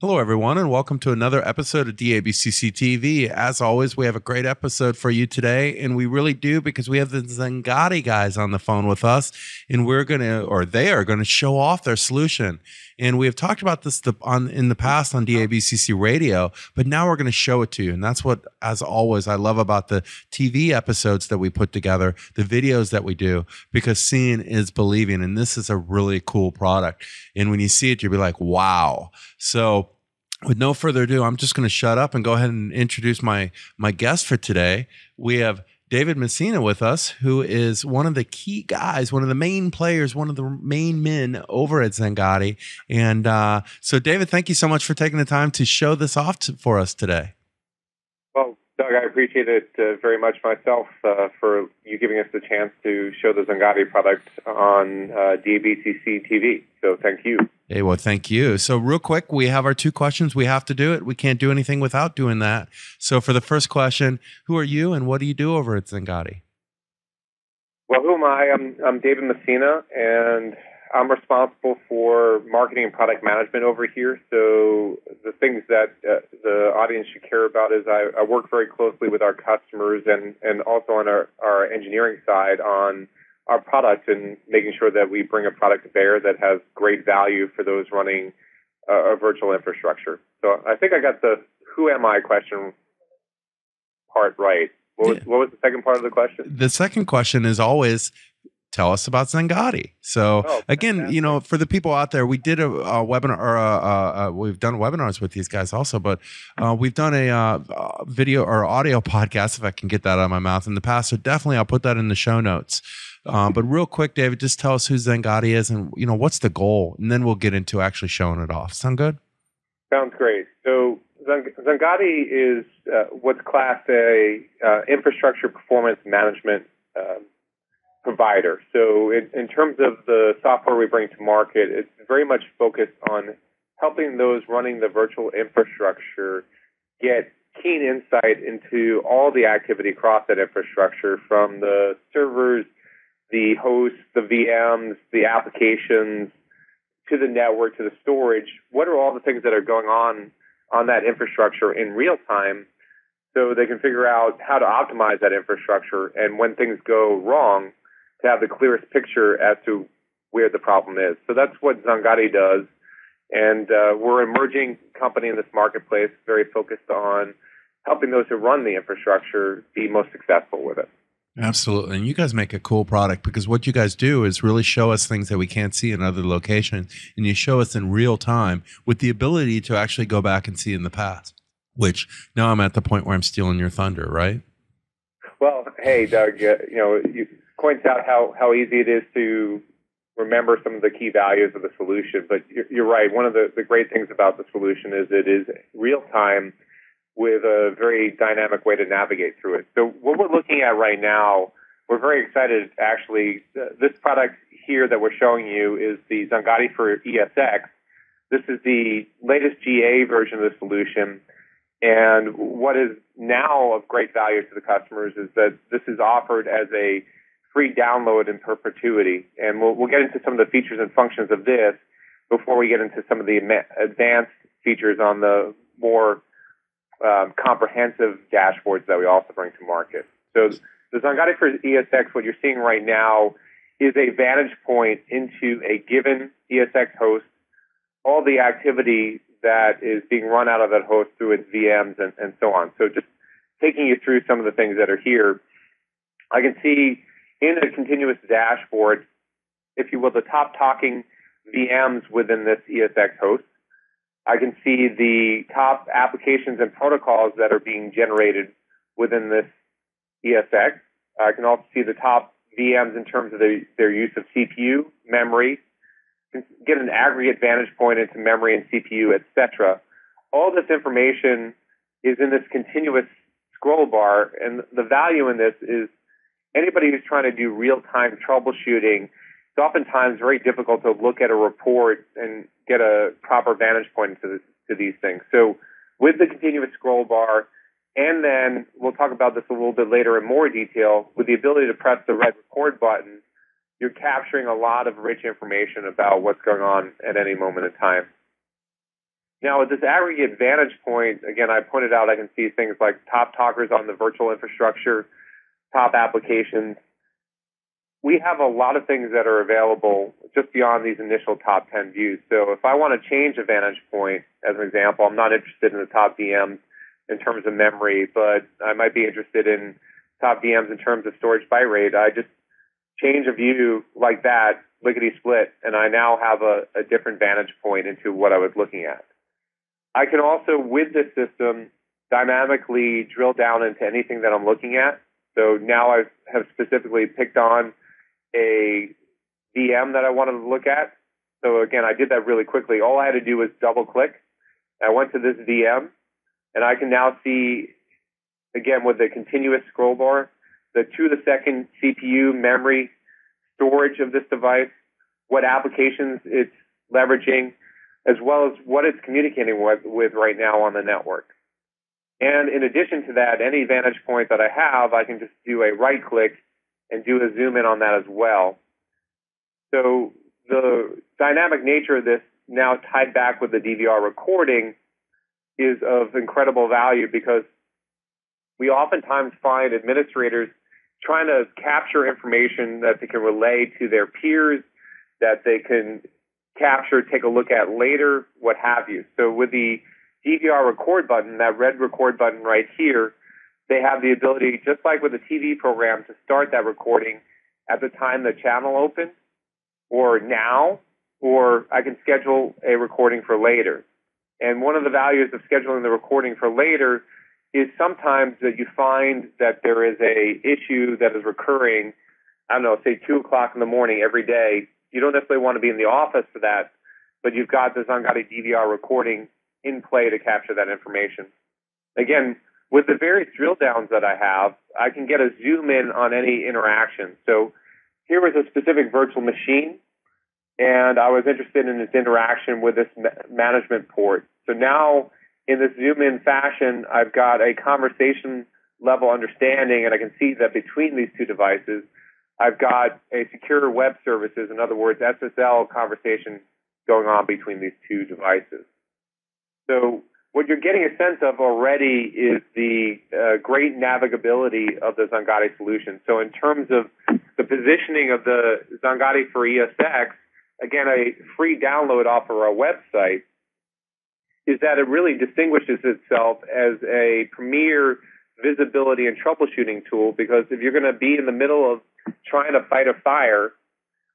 Hello, everyone, and welcome to another episode of DABCC TV. As always, we have a great episode for you today, and we really do because we have the Xangati guys on the phone with us, and they are going to show off their solution. And we have talked about this in the past on DABCC radio, but now we're going to show it to you. And that's what, as always, I love about the TV episodes that we put together, the videos that we do, because seeing is believing, and this is a really cool product. And when you see it, you'll be like, wow. So with no further ado, I'm just going to shut up and go ahead and introduce my guest for today. We have David Messina with us, who is one of the key guys, one of the main players, one of the main men over at Xangati. And so, David, thank you so much for taking the time to show this off for us today. Well, Doug, I appreciate it very much myself for you giving us the chance to show the Xangati product on DABCC TV. So thank you. Hey, well, thank you. So real quick, we have our two questions. We have to do it. We can't do anything without doing that. So for the first question, who are you and what do you do over at Xangati? Well, who am I? I'm David Messina, and I'm responsible for marketing and product management over here. So the things that the audience should care about is I work very closely with our customers and also on our engineering side on our product and making sure that we bring a product to bear that has great value for those running a virtual infrastructure. So I think I got the who am I question part right. What was the second part of the question? The second question is always, tell us about Xangati. So again, you know, for the people out there, we did a webinar, we've done webinars with these guys also, but we've done a video or audio podcast, if I can get that out of my mouth, in the past. So definitely I'll put that in the show notes. But real quick, David, just tell us who Xangati is and, you know, what's the goal? And then we'll get into actually showing it off. Sound good? Sounds great. So Xangati is what's classed a infrastructure performance management provider. So in terms of the software we bring to market, it's very much focused on helping those running the virtual infrastructure get keen insight into all the activity across that infrastructure, from the servers, the hosts, the VMs, the applications, to the network, to the storage. What are all the things that are going on that infrastructure in real time, so they can figure out how to optimize that infrastructure, and when things go wrong, to have the clearest picture as to where the problem is. So that's what Xangati does. And we're an emerging company in this marketplace, very focused on helping those who run the infrastructure be most successful with it. Absolutely. And you guys make a cool product, because what you guys do is really show us things that we can't see in other locations. And you show us in real time with the ability to actually go back and see in the past, which now I'm at the point where I'm stealing your thunder, right? Well, hey, Doug, you points out how easy it is to remember some of the key values of the solution. But you're right. One of the great things about the solution is it is real time with a very dynamic way to navigate through it. So what we're looking at right now, we're very excited, actually. This product here that we're showing you is the Xangati for ESX. This is the latest GA version of the solution. And what is now of great value to the customers is that this is offered as a free download in perpetuity. And we'll get into some of the features and functions of this before we get into some of the advanced features on the more comprehensive dashboards that we also bring to market. So the Xangati for ESX, what you're seeing right now, is a vantage point into a given ESX host, all the activity that is being run out of that host through its VMs and so on. So just taking you through some of the things that are here, I can see in a continuous dashboard, if you will, the top talking VMs within this ESX host. I can see the top applications and protocols that are being generated within this ESX. I can also see the top VMs in terms of their use of CPU, memory, get an aggregate vantage point into memory and CPU, etc. All this information is in this continuous scroll bar, and the value in this is anybody who's trying to do real-time troubleshooting, it's oftentimes very difficult to look at a report and get a proper vantage point to these things. So with the continuous scroll bar, and then we'll talk about this a little bit later in more detail, with the ability to press the red record button, you're capturing a lot of rich information about what's going on at any moment in time. Now, with this aggregate vantage point, again, I pointed out I can see things like top talkers on the virtual infrastructure, top applications. We have a lot of things that are available just beyond these initial top 10 views. So if I want to change a vantage point, as an example, I'm not interested in the top VMs in terms of memory, but I might be interested in top VMs in terms of storage byte rate. I just change a view like that, lickety split, and I now have a different vantage point into what I was looking at. I can also, with this system, dynamically drill down into anything that I'm looking at. So now I have specifically picked on a VM that I wanted to look at. So again, I did that really quickly. All I had to do was double click. I went to this VM, and I can now see, again, with the continuous scroll bar, the to-the-second CPU memory storage of this device, what applications it's leveraging, as well as what it's communicating with right now on the network. And in addition to that, any vantage point that I have, I can just do a right click and do a zoom in on that as well. So the dynamic nature of this, now tied back with the DVR recording, is of incredible value, because we oftentimes find administrators trying to capture information that they can relay to their peers, that they can capture, take a look at later, what have you. So with the DVR record button, that red record button right here, they have the ability, just like with a TV program, to start that recording at the time the channel opens, or now, or I can schedule a recording for later. And one of the values of scheduling the recording for later is sometimes that you find that there is a issue that is recurring, I don't know, say 2 o'clock in the morning every day. You don't necessarily want to be in the office for that, but you've got the Xangati DVR recording in play to capture that information. Again, with the various drill downs that I have, I can get a zoom in on any interaction. So here was a specific virtual machine, and I was interested in its interaction with this management port. So now, in this zoom-in fashion, I've got a conversation-level understanding, and I can see that between these two devices, I've got a secure web services, in other words, SSL conversation going on between these two devices. So what you're getting a sense of already is the great navigability of the Xangati solution. So in terms of the positioning of the Xangati for ESX, again, a free download off of our website, is that it really distinguishes itself as a premier visibility and troubleshooting tool, because if you're going to be in the middle of trying to fight a fire,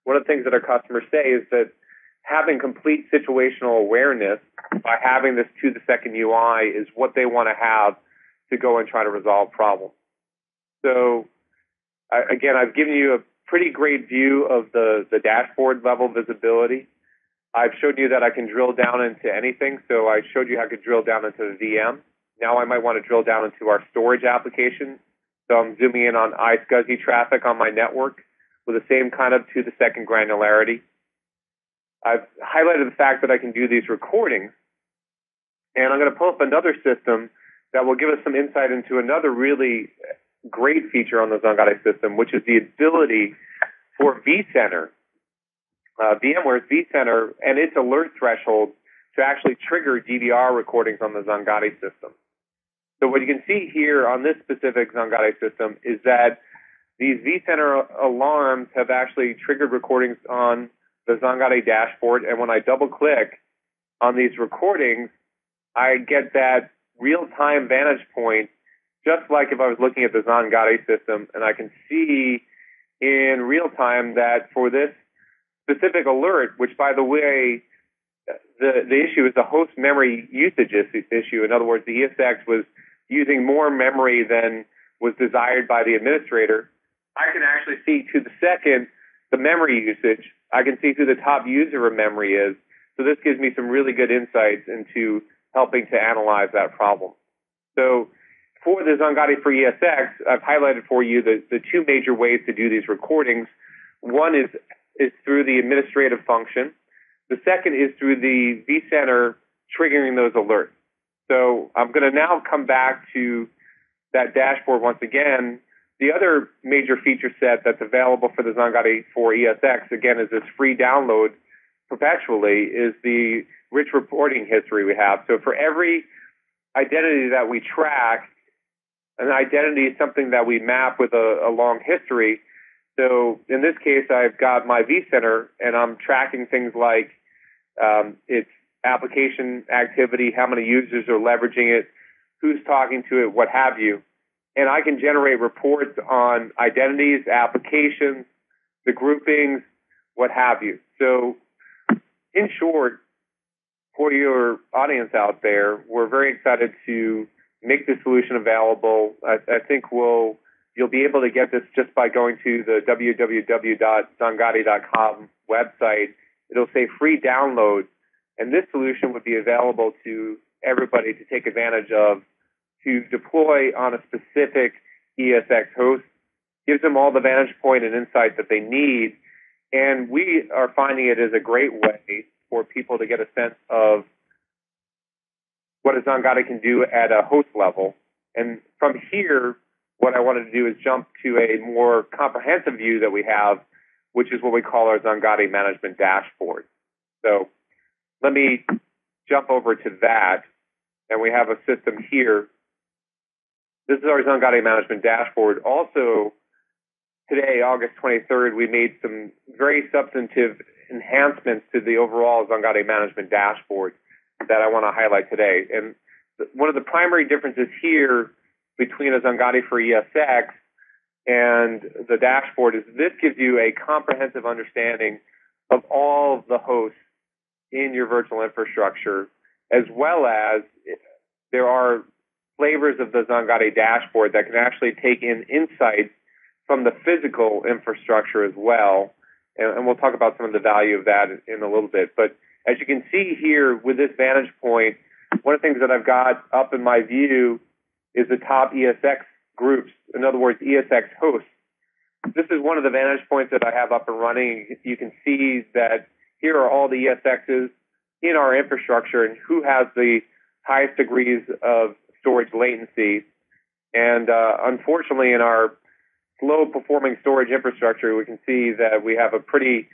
one of the things that our customers say is that having complete situational awareness by having this to-the-second UI is what they want to have to go and try to resolve problems. So, again, I've given you a pretty great view of the dashboard level visibility. I've showed you that I can drill down into anything. So I showed you how I could drill down into the VM. Now I might want to drill down into our storage application. So I'm zooming in on iSCSI traffic on my network with the same kind of to-the-second granularity. I've highlighted the fact that I can do these recordings. And I'm going to pull up another system that will give us some insight into another really great feature on the Xangati system, which is the ability for vCenter, VMware's vCenter, and its alert threshold to actually trigger DVR recordings on the Xangati system. So what you can see here on this specific Xangati system is that these vCenter alarms have actually triggered recordings on the Xangati dashboard, and when I double-click on these recordings, I get that real-time vantage point, just like if I was looking at the Xangati system, and I can see in real time that for this specific alert, which, by the way, the issue is the host memory usage issue. In other words, the ESX was using more memory than was desired by the administrator. I can actually see to the second the memory usage. I can see who the top user of memory is. So this gives me some really good insights into helping to analyze that problem. So for the Xangati for ESX, I've highlighted for you the two major ways to do these recordings. One is through the administrative function. The second is through the vCenter triggering those alerts. So I'm going to now come back to that dashboard once again. The other major feature set that's available for the Xangati for ESX, again, is this free download perpetually is the rich reporting history we have. So for every identity that we track, an identity is something that we map with a long history. So in this case, I've got my vCenter, and I'm tracking things like its application activity, how many users are leveraging it, who's talking to it, what have you. And I can generate reports on identities, applications, the groupings, what have you. So in short, for your audience out there, we're very excited to make this solution available. I think you'll be able to get this just by going to the www.xangati.com website. It'll say free download, and this solution would be available to everybody to take advantage of, to deploy on a specific ESX host, gives them all the vantage point and insight that they need. And we are finding it as a great way for people to get a sense of what a Xangati can do at a host level. And from here, what I wanted to do is jump to a more comprehensive view that we have, which is what we call our Xangati management dashboard. So let me jump over to that. And we have a system here. This is our Xangati management dashboard. Also, today, August 23rd, we made some very substantive enhancements to the overall Xangati management dashboard that I want to highlight today. And one of the primary differences here between a Xangati for ESX and the dashboard is this gives you a comprehensive understanding of all of the hosts in your virtual infrastructure, as well as there are flavors of the Xangati dashboard that can actually take in insights from the physical infrastructure as well. And we'll talk about some of the value of that in a little bit. But as you can see here with this vantage point, one of the things that I've got up in my view is the top ESX groups, in other words, ESX hosts. This is one of the vantage points that I have up and running. You can see that here are all the ESXs in our infrastructure and who has the highest degrees of storage latency. And unfortunately, in our slow-performing storage infrastructure, we can see that we have a pretty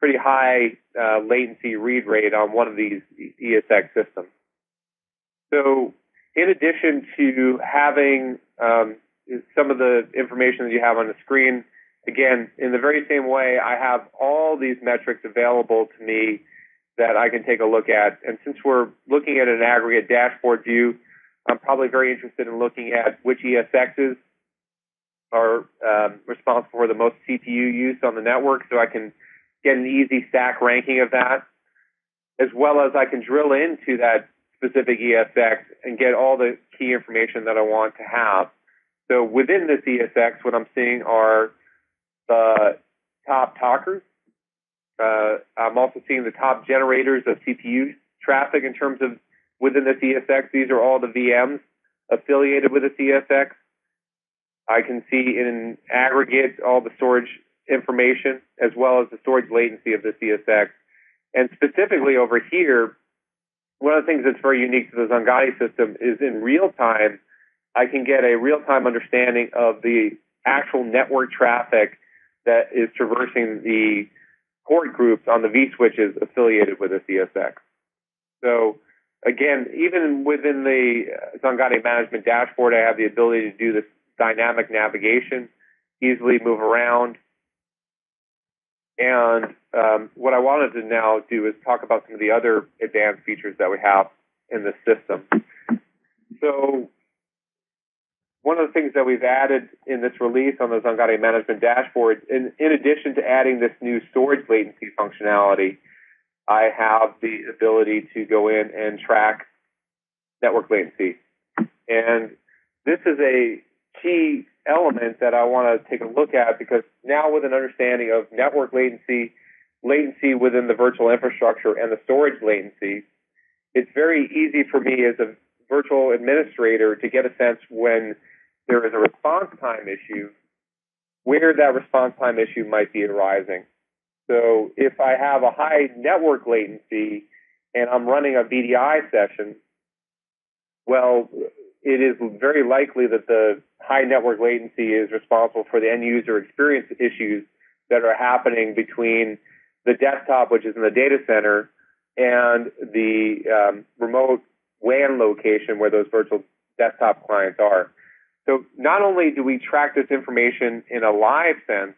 high latency read rate on one of these ESX systems. So in addition to having some of the information that you have on the screen, again, in the very same way, I have all these metrics available to me that I can take a look at. And since we're looking at an aggregate dashboard view, I'm probably very interested in looking at which ESXs are responsible for the most CPU use on the network, so I can get an easy stack ranking of that, as well as I can drill into that specific ESX and get all the key information that I want to have. So within this ESX, what I'm seeing are the top talkers. I'm also seeing the top generators of CPU traffic in terms of within this ESX. These are all the VMs affiliated with this ESX. I can see in aggregate all the storage information as well as the storage latency of this ESX. And specifically over here, one of the things that's very unique to the Xangati system is in real time, I can get a real-time understanding of the actual network traffic that is traversing the port groups on the vSwitches affiliated with this ESX. So again, even within the Xangati management dashboard, I have the ability to do this dynamic navigation, easily move around. And what I wanted to now do is talk about some of the other advanced features that we have in this system. So one of the things that we've added in this release on the Xangati management dashboard, in addition to adding this new storage latency functionality, I have the ability to go in and track network latency. And this is a key element that I want to take a look at, because now with an understanding of network latency, latency within the virtual infrastructure, and the storage latency, it's very easy for me as a virtual administrator to get a sense when there is a response time issue, where that response time issue might be arising. So if I have a high network latency and I'm running a VDI session, well, it is very likely that the high network latency is responsible for the end user experience issues that are happening between the desktop, which is in the data center, and the remote WAN location where those virtual desktop clients are. So not only do we track this information in a live sense,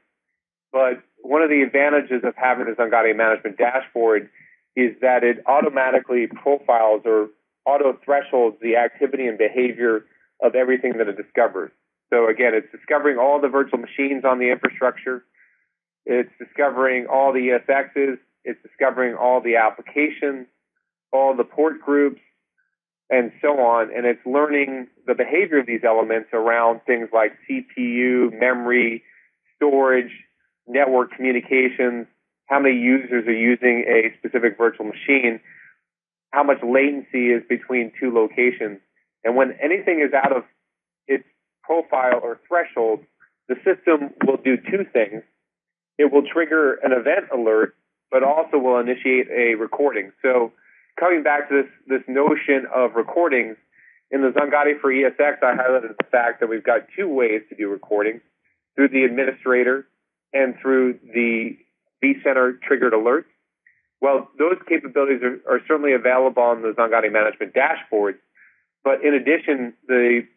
but one of the advantages of having the Xangati management dashboard is that it automatically profiles or auto-thresholds the activity and behavior of everything that it discovers. So again, it's discovering all the virtual machines on the infrastructure. It's discovering all the ESXs. It's discovering all the applications, all the port groups, and so on. And it's learning the behavior of these elements around things like CPU, memory, storage, network communications, how many users are using a specific virtual machine, how much latency is between two locations. And when anything is out of its profile or threshold, the system will do two things. It will trigger an event alert, but also will initiate a recording. So coming back to this notion of recordings, in the Xangati for ESX, I highlighted the fact that we've got two ways to do recordings, through the administrator and through the vCenter triggered alerts. Well, those capabilities are certainly available on the Xangati management dashboard, but in addition, the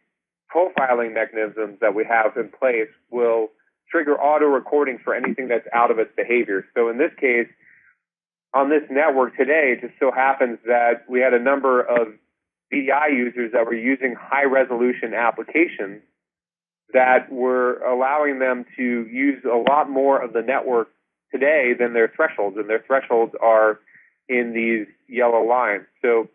profiling mechanisms that we have in place will trigger auto recording for anything that's out of its behavior. So in this case, on this network today, it just so happens that we had a number of VDI users that were using high-resolution applications that were allowing them to use a lot more of the network today than their thresholds, and their thresholds are in these yellow lines. So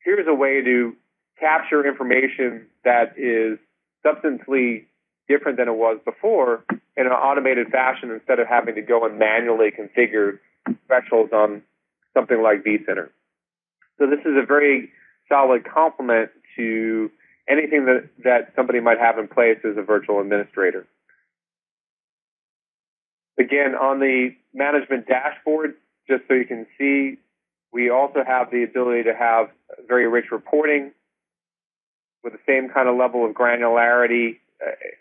here's a way to capture information that is substantially different than it was before in an automated fashion instead of having to go and manually configure thresholds on something like vCenter. So this is a very solid complement to anything that somebody might have in place as a virtual administrator. Again, on the management dashboard, just so you can see, we also have the ability to have very rich reporting with the same kind of level of granularity.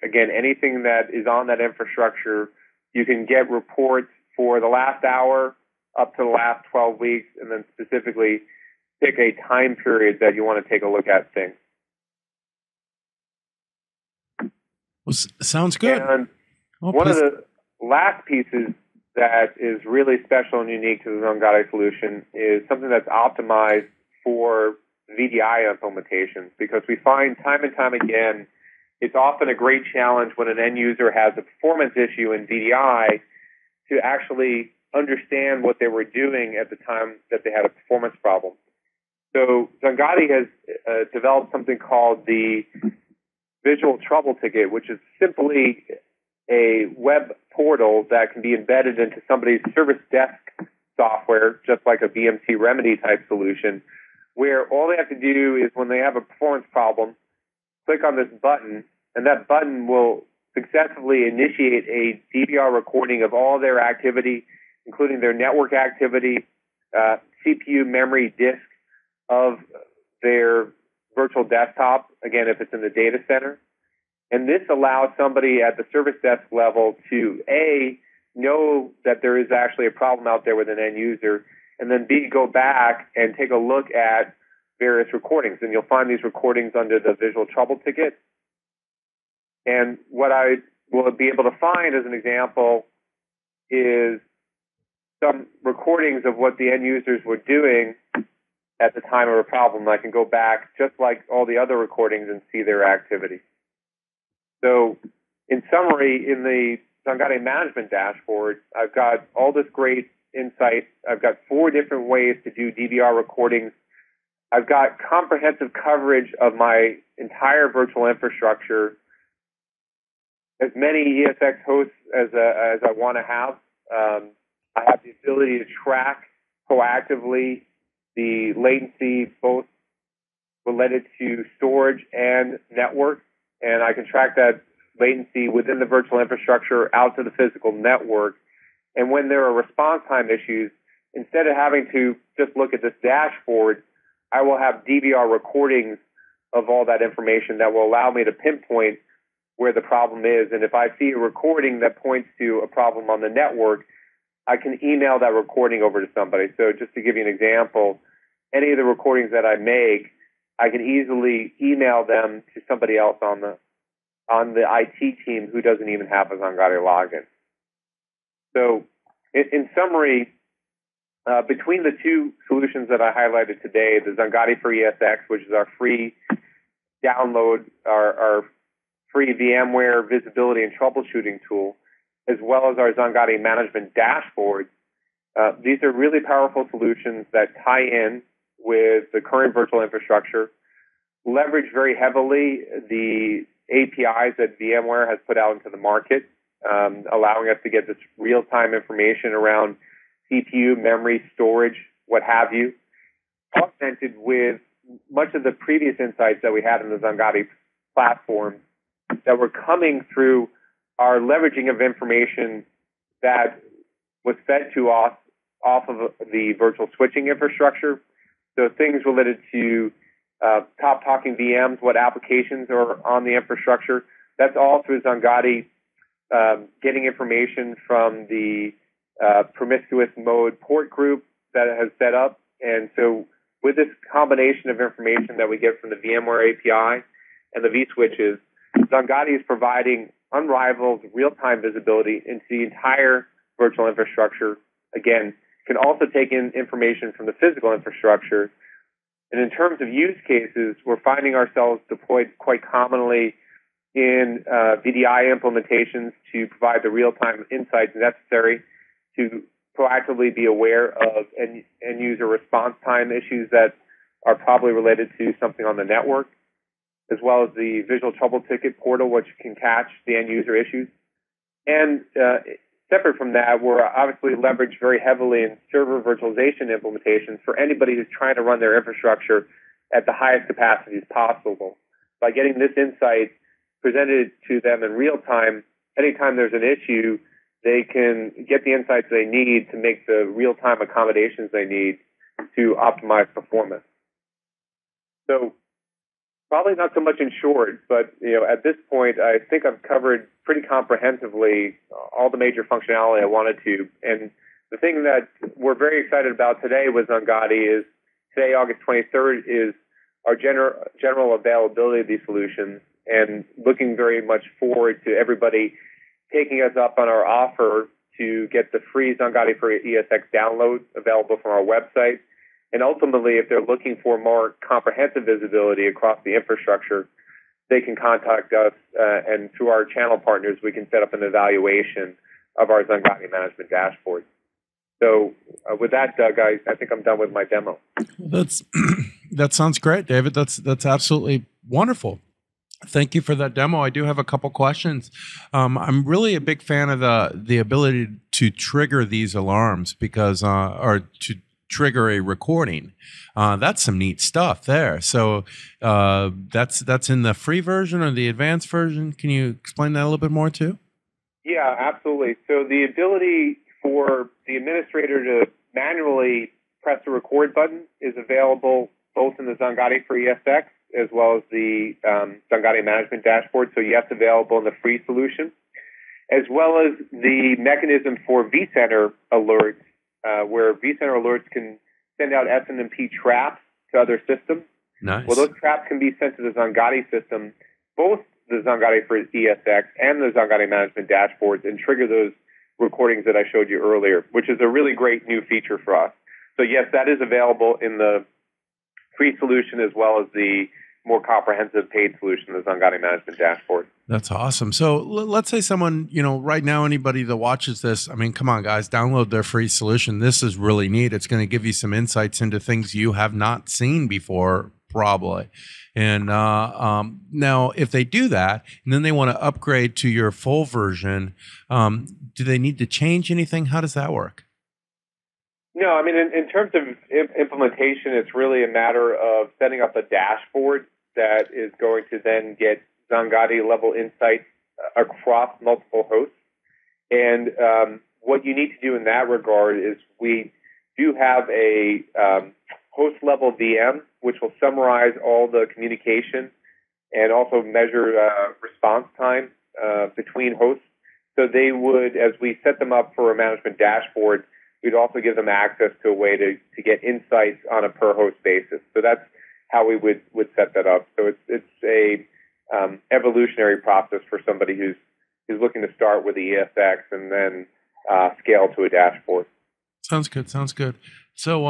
Again, anything that is on that infrastructure, you can get reports for the last hour up to the last 12 weeks, and then specifically pick a time period that you want to take a look at things. Well, sounds good. And one of the last pieces that is really special and unique to the Xangati solution is something that's optimized for VDI implementations, because we find time and time again it's often a great challenge when an end user has a performance issue in VDI to actually understand what they were doing at the time that they had a performance problem. So Xangati has developed something called the Visual Trouble Ticket, which is simply a web portal that can be embedded into somebody's service desk software, just like a BMC Remedy type solution, where all they have to do is when they have a performance problem, click on this button, and that button will successfully initiate a DVR recording of all their activity, including their network activity, CPU, memory, disk of their virtual desktop, again, if it's in the data center. And this allows somebody at the service desk level to, A, know that there is actually a problem out there with an end user, and then B, go back and take a look at various recordings. And you'll find these recordings under the Visual Trouble Ticket. And what I will be able to find as an example is some recordings of what the end users were doing at the time of a problem. I can go back just like all the other recordings and see their activity. So in summary, in the Xangati management dashboard, I've got all this great insight. I've got 4 different ways to do DVR recordings. I've got comprehensive coverage of my entire virtual infrastructure, as many ESX hosts as I want to have. I have the ability to track proactively the latency, both related to storage and network, and I can track that latency within the virtual infrastructure out to the physical network. And when there are response time issues, instead of having to just look at this dashboard, I will have DVR recordings of all that information that will allow me to pinpoint where the problem is. And if I see a recording that points to a problem on the network, I can email that recording over to somebody. So just to give you an example, any of the recordings that I make, I can easily email them to somebody else on the IT team who doesn't even have a Xangati login. So in summary, between the two solutions that I highlighted today, the Xangati for ESX, which is our free download, our free VMware visibility and troubleshooting tool, as well as our Xangati management dashboard, these are really powerful solutions that tie in with the current virtual infrastructure, leverage very heavily the APIs that VMware has put out into the market, allowing us to get this real-time information around CPU, memory, storage, what have you, augmented with much of the previous insights that we had in the Xangati platform that were coming through our leveraging of information that was fed to us off of the virtual switching infrastructure. So things related to top talking VMs, what applications are on the infrastructure. That's all through Xangati, getting information from the promiscuous mode port group that it has set up. And so with this combination of information that we get from the VMware API and the vSwitches, Xangati is providing unrivaled real-time visibility into the entire virtual infrastructure. Again, can also take in information from the physical infrastructure. And in terms of use cases, we're finding ourselves deployed quite commonly in VDI implementations to provide the real-time insights necessary to proactively be aware of end-user response time issues that are probably related to something on the network, as well as the visual trouble ticket portal, which can catch the end-user issues. And separate from that, we're obviously leveraged very heavily in server virtualization implementations for anybody who's trying to run their infrastructure at the highest capacities possible. By getting this insight presented to them in real time, anytime there's an issue, they can get the insights they need to make the real-time accommodations they need to optimize performance. So probably not so much in short, but at this point, I think I've covered pretty comprehensively all the major functionality I wanted to. And the thing that we're very excited about today with Xangati is today, August 23rd, is our general availability of these solutions, and looking very much forward to everybody taking us up on our offer to get the free Xangati for ESX download available from our website. And ultimately, if they're looking for more comprehensive visibility across the infrastructure, they can contact us, and through our channel partners, we can set up an evaluation of our Xangati management dashboard. So with that, Doug, I think I'm done with my demo. That sounds great, David. That's absolutely wonderful. Thank you for that demo. I do have a couple questions. I'm really a big fan of the ability to trigger these alarms because, or to trigger a recording. That's some neat stuff there. So that's in the free version or the advanced version. Can you explain that a little bit more too? Yeah, absolutely. So the ability for the administrator to manually press the record button is available both in the Xangati for ESX as well as the Xangati management dashboard. So yes, available in the free solution, as well as the mechanism for vCenter alerts, where vCenter alerts can send out SNMP traps to other systems. Nice. Well, those traps can be sent to the Xangati system, both the Xangati for ESX and the Xangati management dashboards, and trigger those recordings that I showed you earlier, which is a really great new feature for us. So yes, that is available in the free solution as well as the more comprehensive paid solution, the Xangati management dashboard. That's awesome. So let's say someone, right now, anybody that watches this, I mean, come on, guys, download their free solution. This is really neat. It's going to give you some insights into things you have not seen before, probably. And now, if they do that, and then they want to upgrade to your full version, do they need to change anything? How does that work? No, I mean, in terms of implementation, it's really a matter of setting up a dashboard that is going to then get Xangati-level insights across multiple hosts. And what you need to do in that regard is we do have a host-level VM, which will summarize all the communication and also measure response time between hosts. So they would, as we set them up for a management dashboard, we'd also give them access to a way to get insights on a per host basis. So that's how we would set that up. So it's a evolutionary process for somebody who's looking to start with the ESX and then scale to a dashboard. Sounds good. Sounds good. So,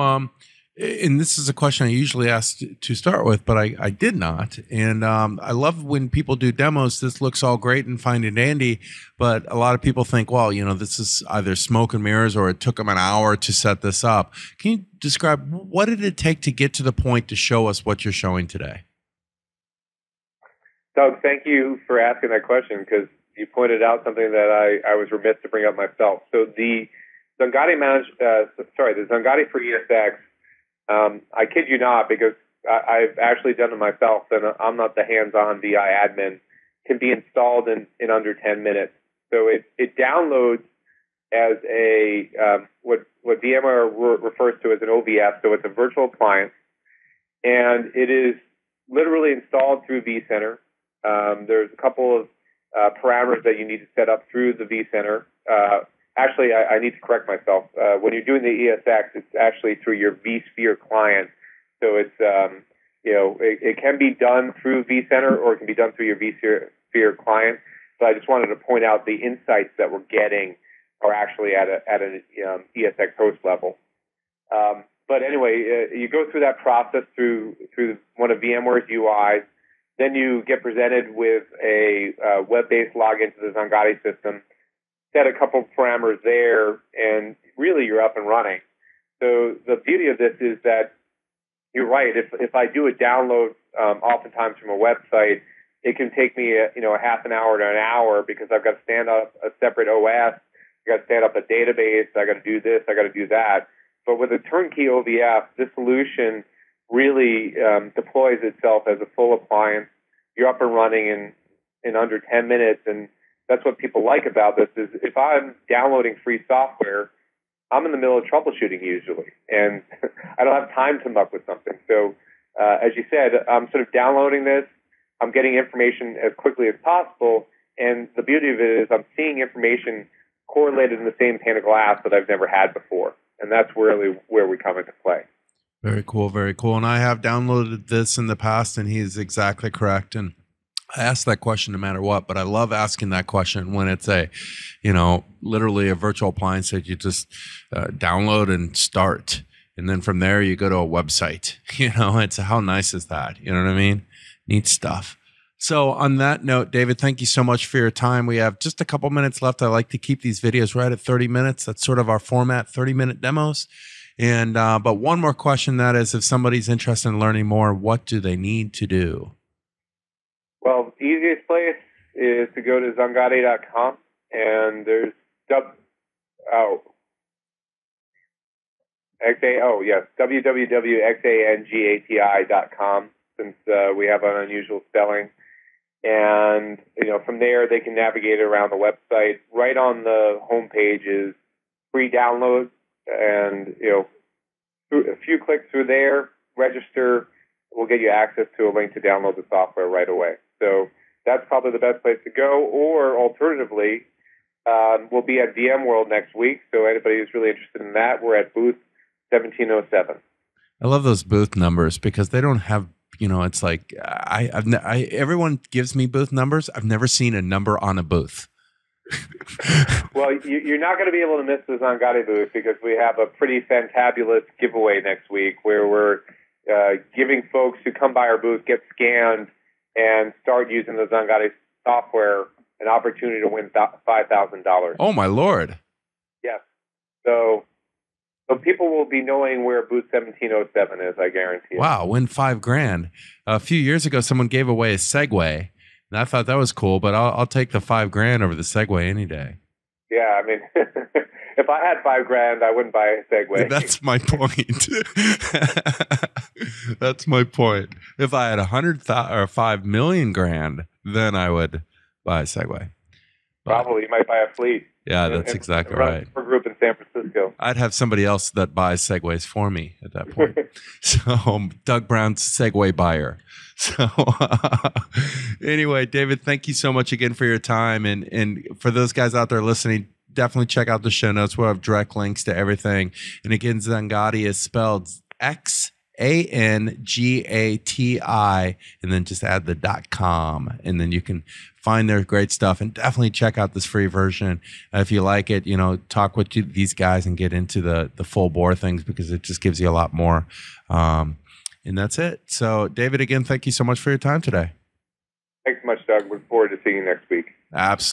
and this is a question I usually ask to start with, but I did not. And I love when people do demos. This looks all great and fine and dandy, but a lot of people think, well, this is either smoke and mirrors or it took them an hour to set this up. Can you describe what did it take to get to the point to show us what you're showing today? Doug, thank you for asking that question because you pointed out something that I was remiss to bring up myself. So the Xangati the Xangati for ESX, I kid you not, because I've actually done it myself, and I'm not the hands-on VI admin, can be installed in under 10 minutes. So it downloads as a what VMware refers to as an OVF, so it's a virtual appliance, and it is literally installed through vCenter. There's a couple of parameters that you need to set up through the vCenter. Actually, I need to correct myself. When you're doing the ESX, it's actually through your vSphere client. So it's, it can be done through vCenter or it can be done through your vSphere client. So I just wanted to point out the insights that we're getting are actually at an ESX host level. But anyway, you go through that process through one of VMware's UIs. Then you get presented with a web-based login to the Xangati system, set a couple of parameters there, and really you're up and running. So the beauty of this is that you're right. If I do a download, oftentimes from a website, it can take me a half an hour to an hour because I've got to stand up a separate OS, I got to stand up a database, I got to do this, I got to do that. But with a turnkey OVF, this solution really deploys itself as a full appliance. You're up and running in under 10 minutes, and that's what people like about this is if I'm downloading free software, I'm in the middle of troubleshooting usually, and I don't have time to muck with something. So as you said, I'm sort of downloading this. I'm getting information as quickly as possible, and the beauty of it is I'm seeing information correlated in the same pane of glass that I've never had before, and that's really where we come into play. Very cool, very cool. And I have downloaded this in the past, and he's exactly correct. And I ask that question no matter what, but I love asking that question when it's literally a virtual appliance that you just download and start. And then from there, you go to a website. It's how nice is that? You know what I mean? Neat stuff. So on that note, David, thank you so much for your time. We have just a couple minutes left. I like to keep these videos right at 30 minutes. That's sort of our format, 30-minute demos. And but one more question, that is, if somebody's interested in learning more, what do they need to do? Well, the easiest place is to go to Xangati.com, and there's www.xangati.com, since we have an unusual spelling. And from there they can navigate around the website. Right on the homepage is free downloads. And, a few clicks through there, register, will get you access to a link to download the software right away. So that's probably the best place to go. Or alternatively, we'll be at VMworld next week. So anybody who's really interested in that, we're at booth 1707. I love those booth numbers because they don't have, it's like everyone gives me booth numbers. I've never seen a number on a booth. Well, you're not going to be able to miss the Xangati booth because we have a pretty fantabulous giveaway next week where we're giving folks who come by our booth, get scanned, and start using the Xangati software an opportunity to win $5,000. Oh, my Lord. Yes. So people will be knowing where booth 1707 is, I guarantee. Wow, win $5,000. A few years ago, someone gave away a Segway. And I thought that was cool, but I'll take the $5,000 over the Segway any day. Yeah, I mean, if I had $5,000, I wouldn't buy a Segway. That's my point. That's my point. If I had 5 million grand, then I would buy a Segway. Probably. You might buy a fleet. Yeah, that's exactly run right. A group in San Francisco. I'd have somebody else that buys Segways for me at that point. So Doug Brown's Segway buyer. So anyway, David, thank you so much again for your time. And for those guys out there listening, definitely check out the show notes. We'll have direct links to everything. And again, Xangati is spelled Xangati, and then just add the .com, and then you can find their great stuff. And definitely check out this free version if you like it. Talk with these guys and get into the full bore things, because it just gives you a lot more. And that's it. So, David, again, thank you so much for your time today. Thanks so much, Doug. Look forward to seeing you next week. Absolutely.